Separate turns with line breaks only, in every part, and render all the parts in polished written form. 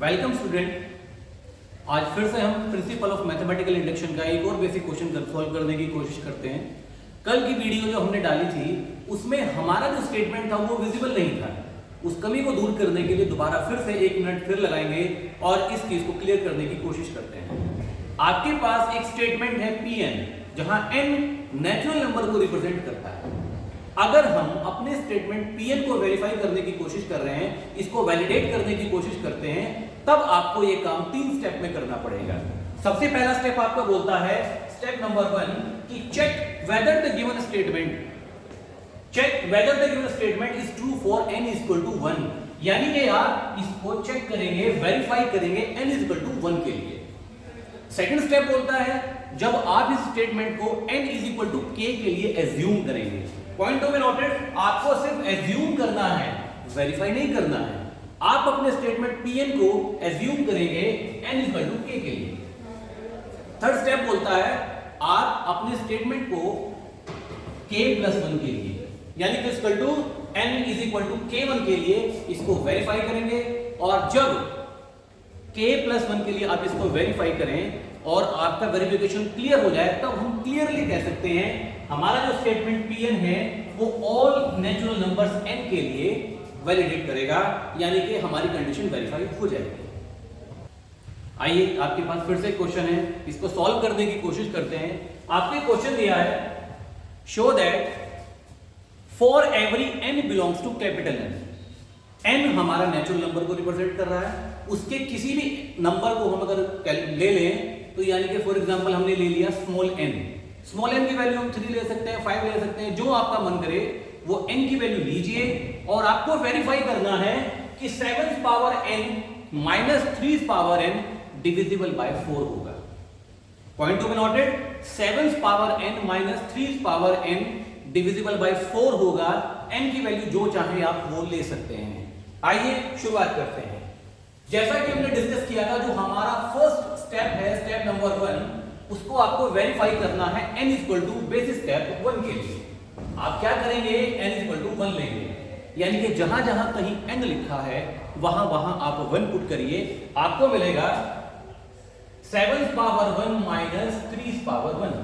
Welcome student. आज फिर से हम प्रिंसिपल ऑफ मैथमेटिकल इंडक्शन का एक और बेसिक क्वेश्चन सॉल्व करने की कोशिश करते हैं। कल की वीडियो जो हमने डाली थी उसमें हमारा जो स्टेटमेंट था वो विजिबल नहीं था। उस कमी को दूर करने के लिए दोबारा फिर से 1 मिनट फिर लगाएंगे और इस चीज को क्लियर करने की कोशिश करते हैं। आपके पास एक स्टेटमेंट है Pn, जहां n नेचुरल नंबर को रिप्रेजेंट करता है। अगर हम अपने स्टेटमेंट Pn को वेरीफाई करने की कोशिश कर रहे हैं, इसको वैलिडेट करने की कोशिश करते हैं, तब आपको ये काम 3 स्टेप में करना पड़ेगा। सबसे पहला स्टेप आपका बोलता है स्टेप नंबर 1 कि check whether the given statement is true for n equal to 1। यानी कि आप इसको चेक करेंगे, वेरीफाई करेंगे n इक्वल टू 1 के लिए। सेकंड स्टेप बोलता है जब आप इस स्टेटमेंट को n is equal to k के लिए एज्यूम करेंगे। पॉइंट टू बी नोटेड, आपको सिर्फ एज्यूम करना है, वेरीफाई नहीं करना है। आप अपने स्टेटमेंट Pn को एज्यूम करेंगे n इक्वल टू k के लिए। थर्ड स्टेप बोलता है आप अपने स्टेटमेंट को k प्लस 1 के लिए यानी कि equal to n is equal to k1 के लिए इसको वेरीफाई करेंगे। और जब k प्लस 1 के लिए आप इसको वेरीफाई करें और आपका वेरिफिकेशन क्लियर हो जाए, तब हम क्लियरली कह सकते हैं हमारा जो स्टेटमेंट Pn है वो ऑल नेचुरल नंबर्स n के लिए वैलिडेट करेगा, यानी कि हमारी कंडीशन वेरीफाई हो जाएगी। आइए आपके पास फिर से क्वेश्चन है, इसको सॉल्व करने की कोशिश करते हैं। आपके क्वेश्चन दिया है show that for every n belongs to capital N हमारा नेचुरल नंबर को रिप्रेजेंट कर रहा है। उसके किसी भी नंबर को हम अगर ले लें तो यानी कि फॉर एग्जांपल हमने ले लिया स्मॉल n की वैल्यू हम 3 ले सकते हैं, 5 ले सकते हैं, जो आपका मन करे वो n की वैल्यू लीजिए और आपको वेरीफाई करना है कि 7 power n minus 3 power n divisible by 4 होगा। Point to be noted, 7 power n minus 3 power n divisible by 4 होगा। n की वैल्यू जो चाहे आप वो ले सकते हैं। आइए शुरुआत करते हैं। जैसा कि हमने डिस्कस किया था, जो हमारा फर्स्ट स्टेप है, स्टेप नंबर 1, उसको आपको वेरीफाई करना है n equal to basis step 1 के लिए। आप क्या करेंगे, n इक्वल टू 1 लेंगे, यानी कि जहां जहां कहीं n लिखा है वहां वहां आप 1 पुट करिए। आपको मिलेगा 7 पावर 1 माइनस 3 पावर 1।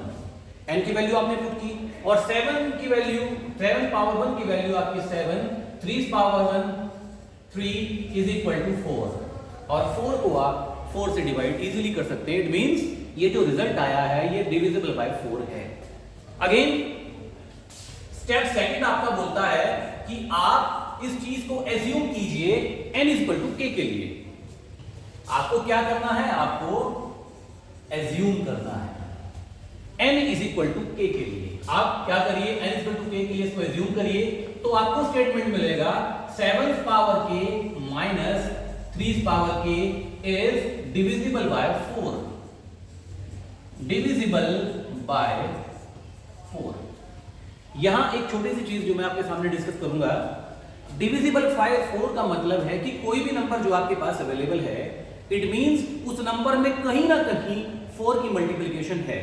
n की वैल्यू आपने पुट की और 7 पावर 1 की वैल्यू आपकी 7, 3 पावर 1 3 इज इक्वल टू 4 और 4 को आप 4 से डिवाइड इजीली कर सकते हैं। इट मींस ये जो रिजल्ट आया है ये डिविजिबल बाय 4 है। अगेन स्टेप सेकंड आपका बोलता है कि आप इस चीज को एज्यूम कीजिए n इक्वल टू k के लिए। आपको क्या करना है, आपको एज्यूम करना है n is equal to k के लिए। आप क्या करिए, n इक्वल टू k के लिए इसको एज्यूम करिए तो आपको स्टेटमेंट मिलेगा 7 power k minus 3 power k is divisible by 4। Divisible by 4। यहां एक छोटी सी चीज जो मैं आपके सामने डिस्कस करूंगा। डिविजिबल बाय 4 का मतलब है कि कोई भी नंबर जो आपके पास अवेलेबल है, इट मींस उस नंबर में कहीं ना कहीं 4 की मल्टीप्लिकेशन है।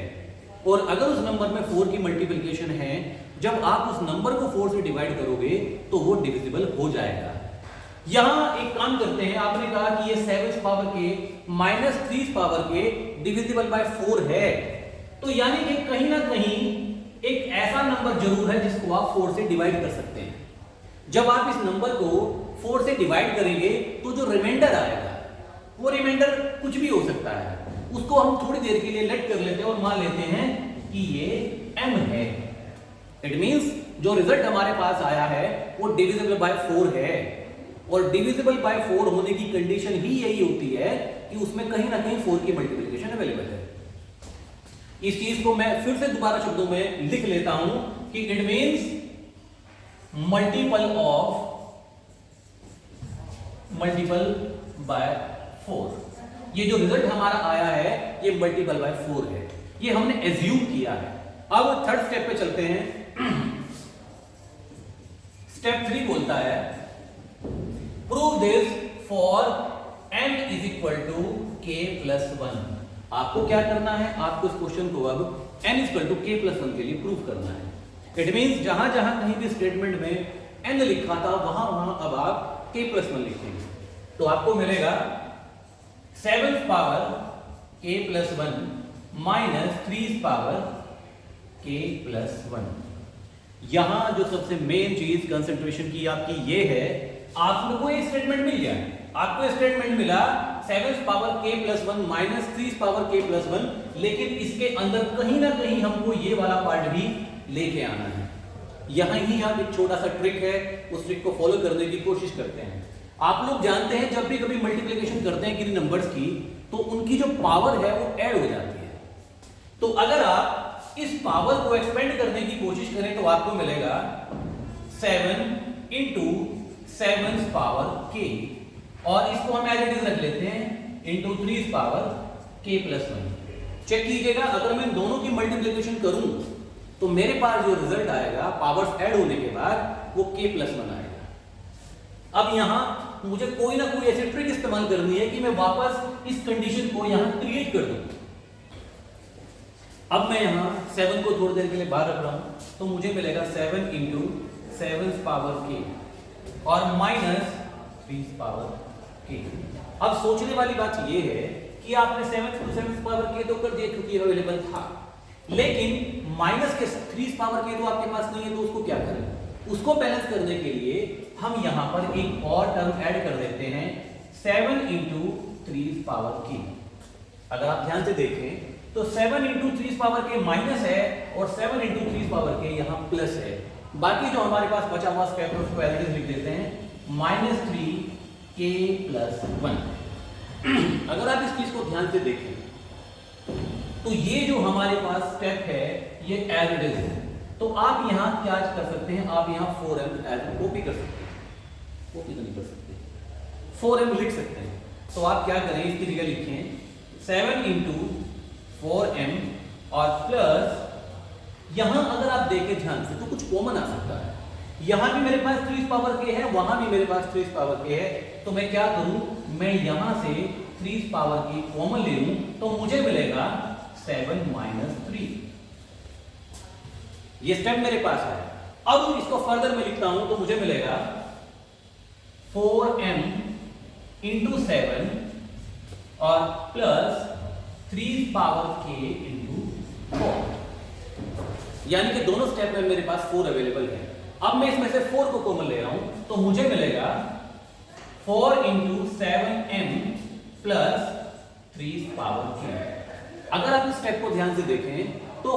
और अगर उस नंबर में 4 की मल्टीप्लिकेशन है, जब आप उस नंबर को 4 से डिवाइड करोगे तो वो डिविजिबल हो जाएगा। यहां एक काम करते हैं, आपने कहा कि ये 7 पावर के माइनस 3 पावर के डिविजिबल बाय 4 है, तो यानी कि कहीं ना कहीं एक ऐसा नंबर जरूर है जिसको आप 4 से डिवाइड कर सकते हैं। जब आप इस नंबर को 4 से डिवाइड करेंगे तो जो रिमाइंडर आएगा वो रिमाइंडर कुछ भी हो सकता है। उसको हम थोड़ी देर के लिए लेट कर लेते हैं और मान लेते हैं कि ये m है। इट मींस जो रिजल्ट हमारे पास आया है वो डिविजिबल बाय 4 है। और डिविजिबल बाय 4 होने की कंडीशन ही यही होती है कि उसमें कहीं ना कहीं 4 की मल्टीप्लिकेशन अवेलेबल है। इस चीज को मैं फिर से दोबारा शब्दों में लिख लेता हूं कि इट मींस मल्टीपल बाय 4। ये जो रिजल्ट हमारा आया है ये मल्टीपल बाय 4 है। ये हमने एज्यूम किया है। अब थर्ड स्टेप पे चलते हैं। स्टेप 3 बोलता है prove this for n is equal to k plus 1। आपको क्या करना है, आपको इस क्वेश्चन को अब n equal to k plus 1 के लिए प्रूव करना है। इट मींस जहां जहां कहीं भी स्टेटमेंट में n लिखा था वहां वहां अब आप k प्लस 1 लिखेंगे। तो आपको मिलेगा 7 power k plus 1 minus 3 power k plus 1। यहां जो सबसे मेन चीज कंसंट्रेशन की आपकी ये है, आप लोगों को एक स्टेटमेंट मिल गया, आपको स्टेटमेंट मिला 7 power k plus 1 minus 3 power k plus 1, लेकिन इसके अंदर कहीं ना कहीं हमको ये वाला पार्ट भी लेके आना है। यहां ही आप एक छोटा सा ट्रिक है, उस ट्रिक को फॉलो करने की कोशिश करते हैं। आप लोग जानते हैं जब भी कभी मल्टीप्लिकेशन करते हैं किसी नंबर्स की, तो उनकी जो पावर है वो ऐड हो जाती है। तो अगर आप इस पावर को एक्सपेंड करने की कोशिश करें तो आपको मिलेगा 7 इंटू 7 पावर k, और इसको हम एज इट इज रख लेते हैं into 3 power k plus 1। Check कीजिएगा, अगर मैं इन दोनों की मल्टीप्लिकेशन करूं तो मेरे पास जो रिजल्ट आएगा पावर्स ऐड होने के बाद वो k प्लस 1 आएगा। अब यहां मुझे कोई ना कोई ऐसी ट्रिक इस्तेमाल करनी है कि मैं वापस इस कंडीशन को यहां क्रिएट कर दूं। अब मैं यहां 7 को थोड़ी देर के लिए बाहर रख रहा हूं, तो मुझे मिलेगा 7 इंटू 7 पावर k और माइनस 3 पावर k। अब सोचने वाली बात यह है कि आपने 7 पावर k तो कर दिया क्योंकि अवेलेबल था, लेकिन माइनस के 3 पावर k तो आपके पास नहीं है, तो उसको क्या करें? उसको बैलेंस करने के लिए हम यहां पर एक और टर्म ऐड कर देते हैं 7 इंटू 3 पावर k। अगर आप ध्यान से देखें तो 7 इंटू 3 पावर k माइनस है और 7 इंटू 3 पावर k यहां प्लस है। बाकी जो हमारे पास बचा हुआ स्टेप है उसको एज इट इज लिख देते हैं माइनस 3 k प्लस 1। अगर आप इस चीज को ध्यान से देखें तो ये जो हमारे पास स्टेप है ये एज इट इज है, तो आप यहां क्या कर सकते हैं, आप यहां 4m एज कॉपी कर सकते हैं, कॉपी तो नहीं कर सकते, 4m लिख सकते हैं। तो आप क्या करें, इसकी जगह लिखें 7 इंटू 4m और प्लस यहां अगर आप देखें ध्यान से तो कुछ कॉमन आ सकता है। यहां भी मेरे पास 3 पावर k है, वहां भी मेरे पास 3 पावर k है, तो मैं क्या करूं, मैं यहां से 3 पावर k कॉमन ले लूं तो मुझे मिलेगा 7 माइनस 3। ये स्टेप मेरे पास है। अब इसको फर्दर में लिखता हूं तो मुझे मिलेगा 4m इंटू 7 और प्लस 3 पावर k इंटू 4, यानी कि दोनों स्टेप में मेरे पास 4 अवेलेबल है। अब मैं इसमें से 4 को कॉमन ले रहा हूं तो मुझे मिलेगा 4 into 7m plus 3 power k। अगर आप इस स्टेप को ध्यान से देखें तो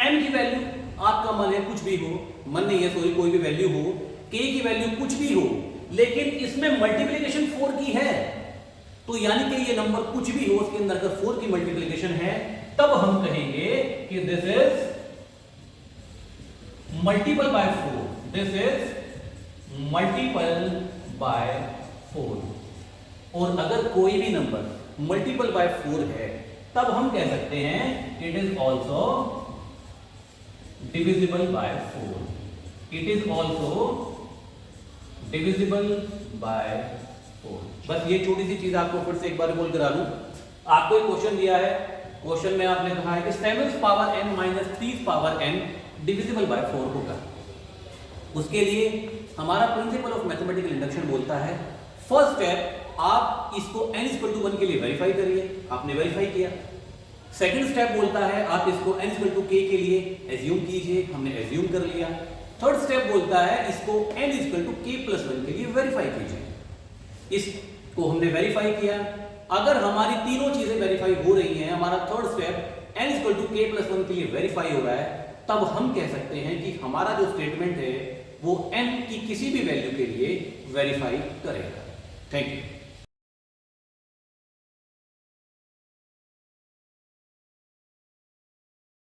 m की वैल्यू आपका मन है कुछ भी हो, मन नहीं है सॉरी, कोई भी वैल्यू हो, k की वैल्यू कुछ भी हो, लेकिन इसमें मल्टीप्लिकेशन 4 की है, तो यानी कि ये नंबर कुछ भी हो उसके अंदर अगर 4 की मल्टीप्लिकेशन है तब हम कहेंगे कि this is multiple bye 4, this is multiple bye 4। और अगर कोई भी नंबर मल्टीपल बाय 4 है तब हम कह सकते हैं it is also divisible by 4, it is also divisible by 4। बस ये छोटी सी चीज आपको फिर से एक बार बोल करा दूं। आपको एक क्वेश्चन दिया है, क्वेश्चन में आपने कहा है कि 7 power n minus 3 power n divisible by 4 होगा। उसके लिए हमारा प्रिंसिपल ऑफ मैथमेटिकल इंडक्शन बोलता है फर्स्ट स्टेप आप इसको n इक्वल टू 1 के लिए वेरीफाई करिए, आपने वेरीफाई किया। सेकंड स्टेप बोलता है आप इसको n इक्वल टू k के लिए एज्यूम कीजिए, हमने एज्यूम कर लिया। थर्ड स्टेप बोलता है इसको n equal to k plus 1 के लिए वेरीफाई कीजिए, इसको हमने वेरीफाई किया। अगर हमारी तीनों चीजें वेरीफाई हो रही हैं, हमारा third step n equal to k plus 1 के लिए वेरीफाई हो रहा है, तब हम कह सकते हैं कि हमारा जो स्टेटमेंट है वो n की किसी भी वैल्यू के लिए वेरीफाई करेगा। Thank you.